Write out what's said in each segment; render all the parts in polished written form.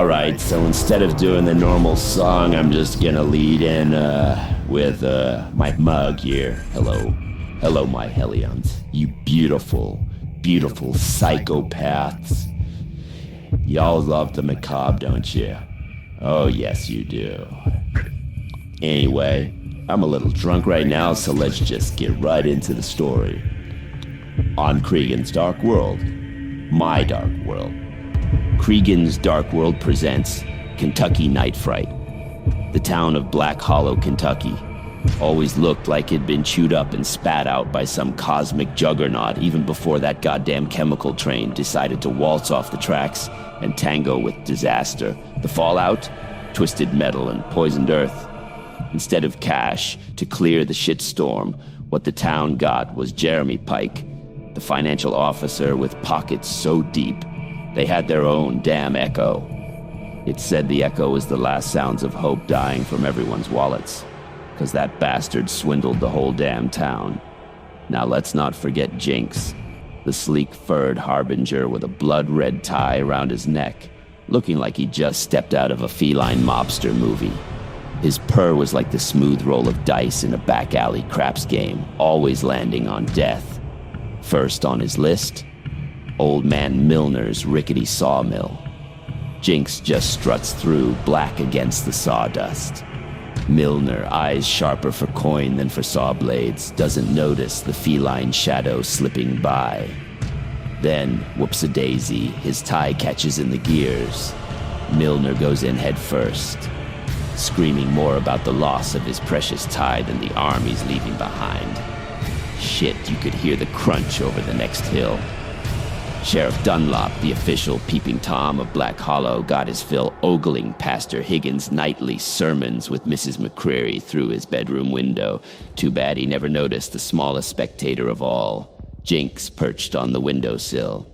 Alright, so instead of doing the normal song, I'm just gonna lead in with my mug here. Hello. Hello, my Hellions. You beautiful, beautiful psychopaths. Y'all love the macabre, don't you? Oh, yes, you do. Anyway, I'm a little drunk right now, so let's just get right into the story. On Kregon's Dark World. My Dark World. Kregon's Dark World presents Kentucky Night Fright. The town of Black Hollow, Kentucky, always looked like it'd been chewed up and spat out by some cosmic juggernaut even before that goddamn chemical train decided to waltz off the tracks and tango with disaster. The fallout? Twisted metal and poisoned earth. Instead of cash to clear the shitstorm, what the town got was Jeremy Pike, the financial officer with pockets so deep they had their own damn echo. It said the echo was the last sounds of hope dying from everyone's wallets, because that bastard swindled the whole damn town. Now let's not forget Jinx, the sleek-furred harbinger with a blood-red tie around his neck, looking like he just stepped out of a feline mobster movie. His purr was like the smooth roll of dice in a back-alley craps game, always landing on death. First on his list, Old Man Milner's rickety sawmill. Jinx just struts through, black against the sawdust. Milner, eyes sharper for coin than for saw blades, doesn't notice the feline shadow slipping by. Then, whoops-a-daisy, his tie catches in the gears. Milner goes in head first, screaming more about the loss of his precious tie than the arm he's leaving behind. Shit, you could hear the crunch over the next hill. Sheriff Dunlop, the official peeping Tom of Black Hollow, got his fill ogling Pastor Higgins' nightly sermons with Mrs. McCreary through his bedroom window. Too bad he never noticed the smallest spectator of all, Jinx, perched on the windowsill.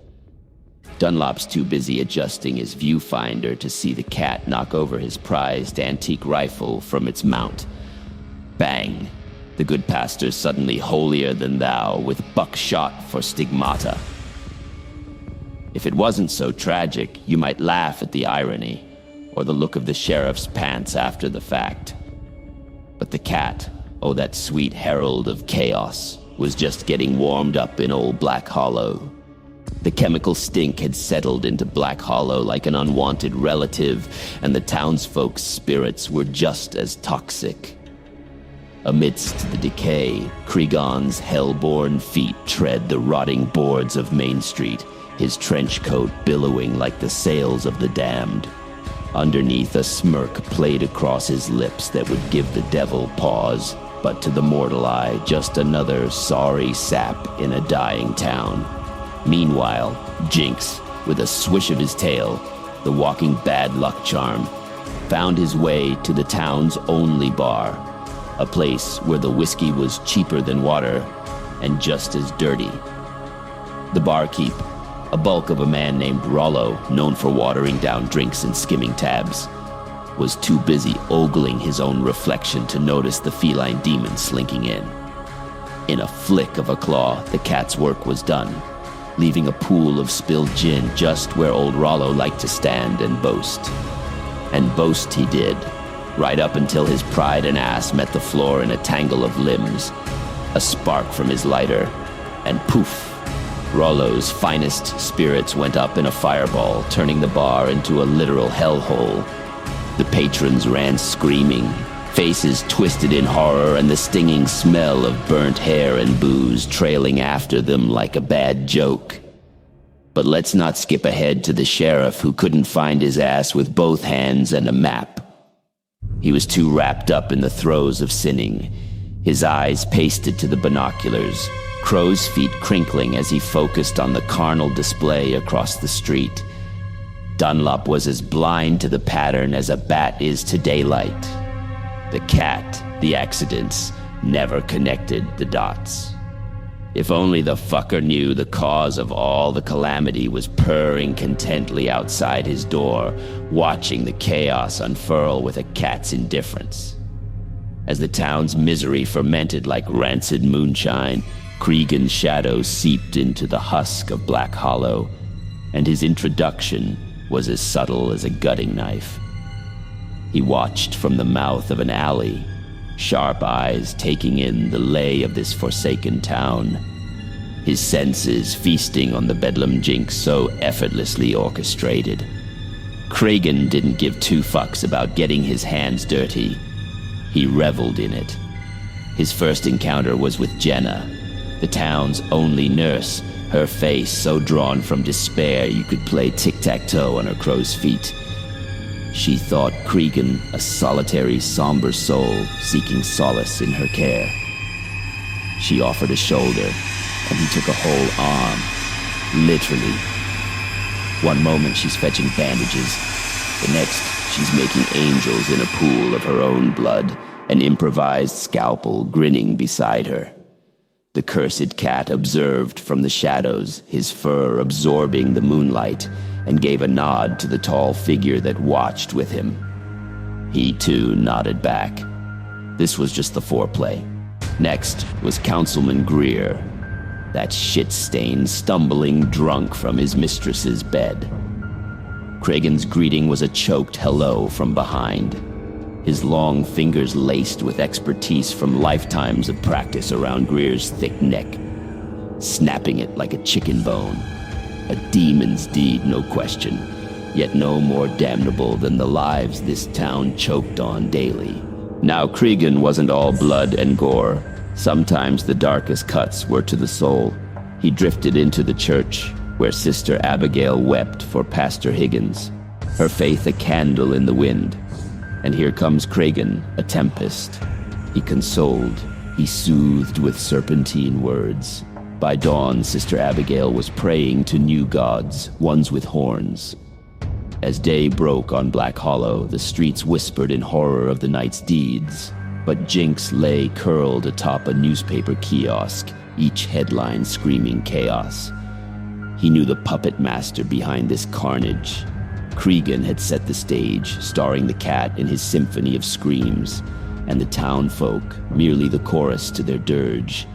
Dunlop's too busy adjusting his viewfinder to see the cat knock over his prized antique rifle from its mount. Bang! The good pastor's suddenly holier than thou with buckshot for stigmata. If it wasn't so tragic, you might laugh at the irony, or the look of the sheriff's pants after the fact. But the cat, oh that sweet herald of chaos, was just getting warmed up in old Black Hollow. The chemical stink had settled into Black Hollow like an unwanted relative, and the townsfolk's spirits were just as toxic. Amidst the decay, Kregon's hell-born feet tread the rotting boards of Main Street, his trench coat billowing like the sails of the damned. Underneath, a smirk played across his lips that would give the devil pause, but to the mortal eye, just another sorry sap in a dying town. Meanwhile, Jinx, with a swish of his tail, the walking bad luck charm, found his way to the town's only bar, a place where the whiskey was cheaper than water and just as dirty. The barkeep, a bulk of a man named Rollo, known for watering down drinks and skimming tabs, was too busy ogling his own reflection to notice the feline demon slinking in. In a flick of a claw, the cat's work was done, leaving a pool of spilled gin just where old Rollo liked to stand and boast. And boast he did, right up until his pride and ass met the floor in a tangle of limbs, a spark from his lighter, and poof, Rollo's finest spirits went up in a fireball, turning the bar into a literal hellhole. The patrons ran screaming, faces twisted in horror, and the stinging smell of burnt hair and booze trailing after them like a bad joke. But let's not skip ahead to the sheriff who couldn't find his ass with both hands and a map. He was too wrapped up in the throes of sinning, his eyes pasted to the binoculars, crow's feet crinkling as he focused on the carnal display across the street. Dunlop was as blind to the pattern as a bat is to daylight. The cat, the accidents, never connected the dots. If only the fucker knew the cause of all the calamity was purring contently outside his door, watching the chaos unfurl with a cat's indifference. As the town's misery fermented like rancid moonshine, Kregon's shadow seeped into the husk of Black Hollow, and his introduction, was as subtle as a gutting knife. He watched from the mouth of an alley, sharp eyes taking in the lay of this forsaken town, his senses feasting on the Bedlam Jinx so effortlessly orchestrated. Kregon didn't give two fucks about getting his hands dirty. He reveled in it. His first encounter was with Jenna, the town's only nurse, her face so drawn from despair you could play tic-tac-toe on her crow's feet. She thought Kregon a solitary, somber soul seeking solace in her care. She offered a shoulder, and he took a whole arm, literally. One moment she's fetching bandages, the next she's making angels in a pool of her own blood, an improvised scalpel grinning beside her. The cursed cat observed from the shadows, his fur absorbing the moonlight, and gave a nod to the tall figure that watched with him. He too nodded back. This was just the foreplay. Next was Councilman Greer, that shit-stained, stumbling drunk from his mistress's bed. Kregon's greeting was a choked hello from behind, his long fingers laced with expertise from lifetimes of practice around Greer's thick neck, snapping it like a chicken bone. A demon's deed, no question, yet no more damnable than the lives this town choked on daily. Now Kregon wasn't all blood and gore. Sometimes the darkest cuts were to the soul. He drifted into the church, where Sister Abigail wept for Pastor Higgins, her faith a candle in the wind. And here comes Kregon, a tempest. He consoled, he soothed with serpentine words. By dawn, Sister Abigail was praying to new gods, ones with horns. As day broke on Black Hollow, the streets whispered in horror of the night's deeds. But Jinx lay curled atop a newspaper kiosk, each headline screaming chaos. He knew the puppet master behind this carnage. Kregon had set the stage, starring the cat in his symphony of screams, and the town folk merely the chorus to their dirge.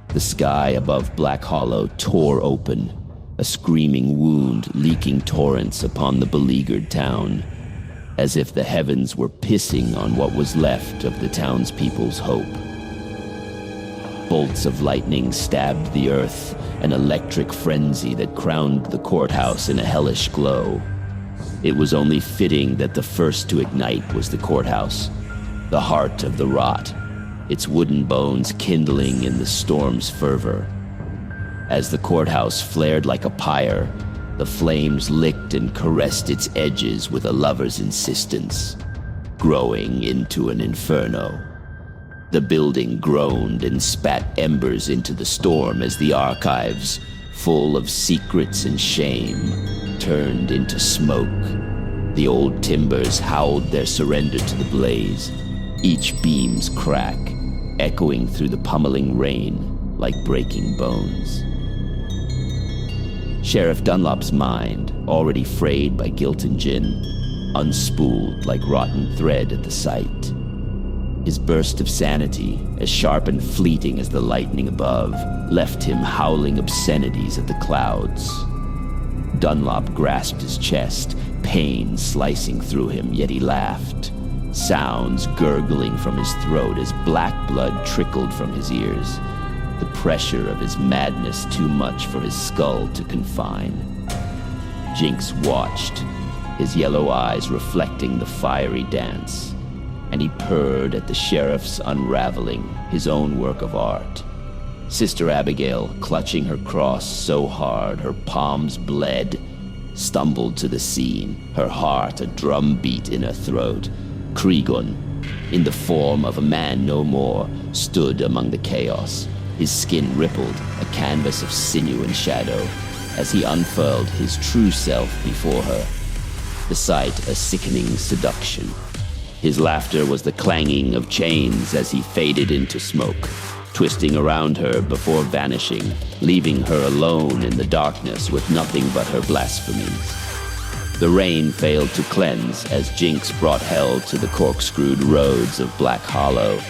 The sky above Black Hollow tore open, a screaming wound leaking torrents upon the beleaguered town, as if the heavens were pissing on what was left of the townspeople's hope. Bolts of lightning stabbed the earth, an electric frenzy that crowned the courthouse in a hellish glow. It was only fitting that the first to ignite was the courthouse, the heart of the rot, its wooden bones kindling in the storm's fervor. As the courthouse flared like a pyre, the flames licked and caressed its edges with a lover's insistence, growing into an inferno. The building groaned and spat embers into the storm as the archives, full of secrets and shame, turned into smoke. The old timbers howled their surrender to the blaze, each beam's crack echoing through the pummeling rain like breaking bones. Sheriff Dunlop's mind, already frayed by guilt and gin, unspooled like rotten thread at the sight. His burst of sanity, as sharp and fleeting as the lightning above, left him howling obscenities at the clouds. Dunlop grasped his chest, pain slicing through him, yet he laughed, sounds gurgling from his throat as black blood trickled from his ears, the pressure of his madness too much for his skull to confine. Jinx watched, his yellow eyes reflecting the fiery dance, and he purred at the sheriff's unraveling his own work of art. Sister Abigail, clutching her cross so hard her palms bled, stumbled to the scene, her heart a drumbeat in her throat. Kregon, in the form of a man no more, stood among the chaos. His skin rippled, a canvas of sinew and shadow, as he unfurled his true self before her, the sight a sickening seduction. His laughter was the clanging of chains as he faded into smoke, twisting around her before vanishing, leaving her alone in the darkness with nothing but her blasphemies. The rain failed to cleanse as Jinx brought hell to the corkscrewed roads of Black Hollow,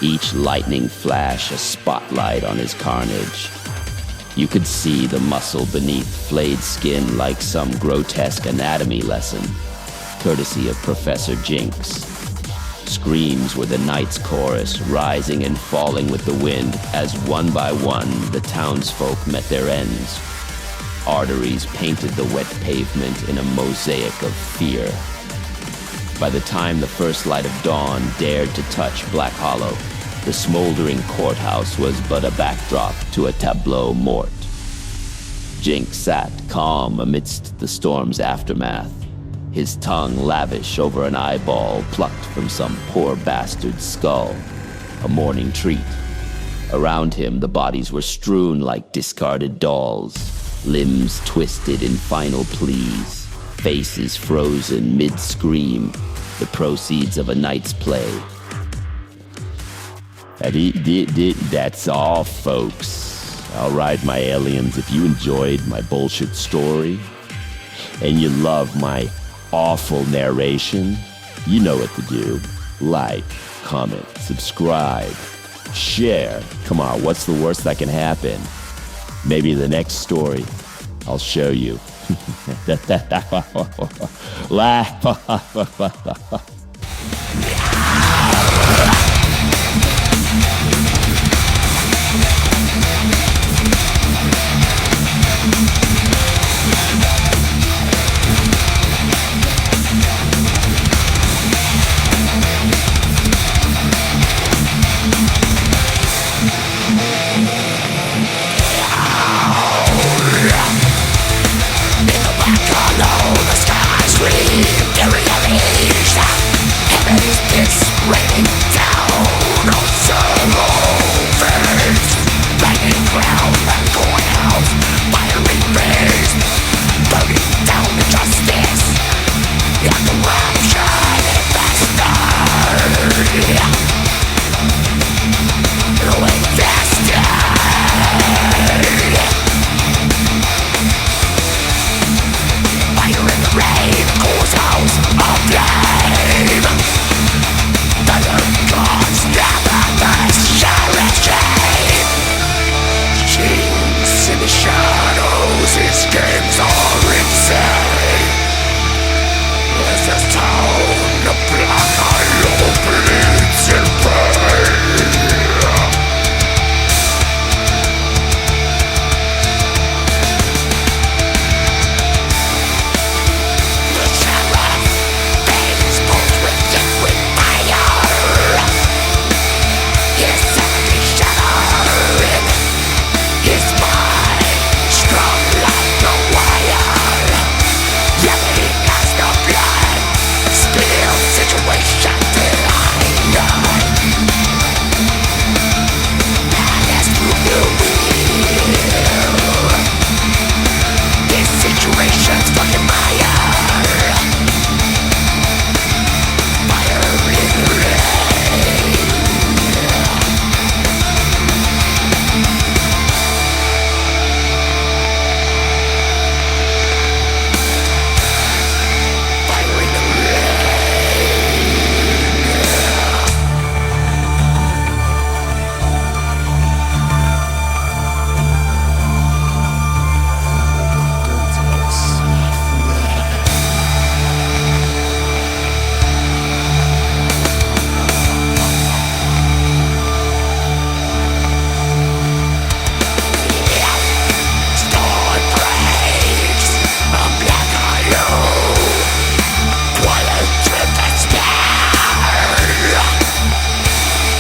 each lightning flash a spotlight on his carnage. You could see the muscle beneath flayed skin like some grotesque anatomy lesson, courtesy of Professor Jinx. Screams were the night's chorus, rising and falling with the wind as one by one the townsfolk met their ends. Arteries painted the wet pavement in a mosaic of fear. By the time the first light of dawn dared to touch Black Hollow, the smoldering courthouse was but a backdrop to a tableau morte. Jinx sat calm amidst the storm's aftermath, his tongue lavish over an eyeball plucked from some poor bastard's skull, a morning treat. Around him, the bodies were strewn like discarded dolls, limbs twisted in final pleas, faces frozen mid-scream, the proceeds of a night's play. That's all, folks. All right, my aliens, if you enjoyed my bullshit story and you love my awful narration, you know what to do. Like, comment, subscribe, share. Come on, what's the worst that can happen? Maybe the next story, I'll show you. Laugh.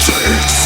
Jinx.